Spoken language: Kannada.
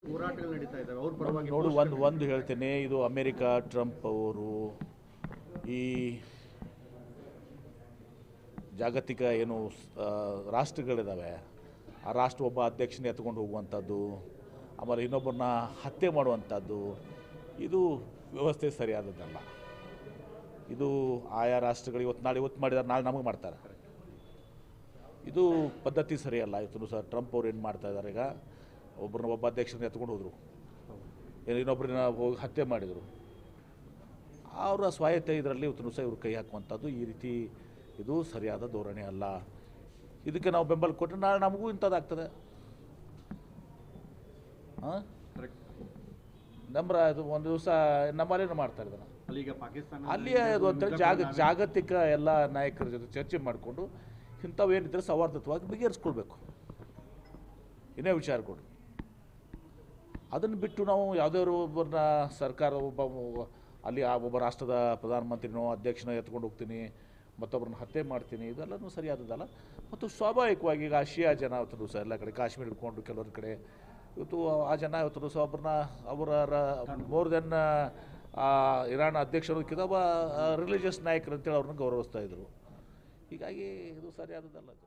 ಹೋರಾಟಗಳು ನಡೀತಾ ಇದ್ದಾವೆ ಅವ್ರ ಪರವಾಗಿ ನೋಡು ಒಂದು ಹೇಳ್ತೇನೆ, ಇದು ಅಮೇರಿಕಾ ಟ್ರಂಪ್ ಅವರು ಈ ಜಾಗತಿಕ ಏನು ರಾಷ್ಟ್ರಗಳಿದ್ದಾವೆ, ಆ ರಾಷ್ಟ್ರ ಒಬ್ಬ ಅಧ್ಯಕ್ಷನ ಎತ್ಕೊಂಡು ಹೋಗುವಂಥದ್ದು, ಆಮೇಲೆ ಇನ್ನೊಬ್ಬರನ್ನ ಹತ್ಯೆ ಮಾಡುವಂಥದ್ದು, ಇದು ವ್ಯವಸ್ಥೆ ಸರಿಯಾದದ್ದಲ್ಲ. ಇದು ಆಯಾ ರಾಷ್ಟ್ರಗಳು ಇವತ್ತು ಮಾಡಿದ್ದಾರೆ, ನಾಳೆ ನಮಗೆ ಮಾಡ್ತಾರೆ. ಇದು ಪದ್ಧತಿ ಸರಿಯಲ್ಲ. ಇವತ್ತು ಸಹ ಟ್ರಂಪ್ ಅವ್ರು ಏನು ಮಾಡ್ತಾ ಇದ್ದಾರೆ, ಈಗ ಒಬ್ಬ ಅಧ್ಯಕ್ಷರನ್ನ ಎತ್ಕೊಂಡು ಹೋದರು, ಇನ್ನೊಬ್ಬರನ್ನ ಹೋಗಿ ಹತ್ಯೆ ಮಾಡಿದರು. ಅವರ ಸ್ವಾಯತ್ತೆ ಇದರಲ್ಲಿ ಇವತ್ತು ಸಹ ಇವರು ಕೈ ಹಾಕುವಂಥದ್ದು ಈ ರೀತಿ ಇದು ಸರಿಯಾದ ಧೋರಣೆ ಅಲ್ಲ. ಇದಕ್ಕೆ ನಾವು ಬೆಂಬಲ ಕೊಟ್ಟರೆ ನಾಳೆ ನಮಗೂ ಇಂಥದ್ದಾಗ್ತದೆ. ಹಾಂ, ಇದು ಒಂದು ದಿವಸ ನಮ್ಮಲ್ಲೇನು ಮಾಡ್ತಾ ಇದ್ದಾನೆ ಅಲ್ಲಿ ಅದು ಅಂತೇಳಿ ಜಾಗತಿಕ ಎಲ್ಲ ನಾಯಕರ ಜೊತೆ ಚರ್ಚೆ ಮಾಡಿಕೊಂಡು ಇಂಥವೇನಿದ್ರೆ ಸೌಹಾರ್ದತ್ವವಾಗಿ ಬಗೆಹರಿಸ್ಕೊಳ್ಬೇಕು. ಇನ್ನೇ ವಿಚಾರಗಳು ಅದನ್ನು ಬಿಟ್ಟು ನಾವು ಯಾವುದಾದ್ರು ಒಬ್ಬರನ್ನ ಸರ್ಕಾರ ಅಲ್ಲಿ ಒಬ್ಬ ರಾಷ್ಟ್ರದ ಪ್ರಧಾನಮಂತ್ರಿನೋ ಅಧ್ಯಕ್ಷನೋ ಎತ್ಕೊಂಡು ಹೋಗ್ತೀನಿ, ಮತ್ತೊಬ್ಬರನ್ನ ಹತ್ಯೆ ಮಾಡ್ತೀನಿ, ಇದೆಲ್ಲನೂ ಸರಿಯಾದದ್ದಲ್ಲ. ಮತ್ತು ಸ್ವಾಭಾವಿಕವಾಗಿ ಈಗ ಶಿಯಾ ಜನ ಇವತ್ತು ಸಹ ಎಲ್ಲ ಕಡೆ ಕಾಶ್ಮೀರ ಹಿಡ್ಕೊಂಡು ಕೆಲವೊಂದು ಕಡೆ ಇವತ್ತು ಆ ಜನ ಇವತ್ತು ಸಹ ಅವರ ಮೋರ್ ದೆನ್ ಇರಾನ್ ಅಧ್ಯಕ್ಷರೋದಕ್ಕಿಂತ ಒಬ್ಬ ರಿಲಿಜಿಯಸ್ ನಾಯಕರು ಅಂತೇಳಿ ಅವ್ರನ್ನ ಗೌರವಿಸ್ತಾ ಇದ್ರು. ಹೀಗಾಗಿ ಇದು ಸರಿಯಾದದ್ದಲ್ಲ ಅದು.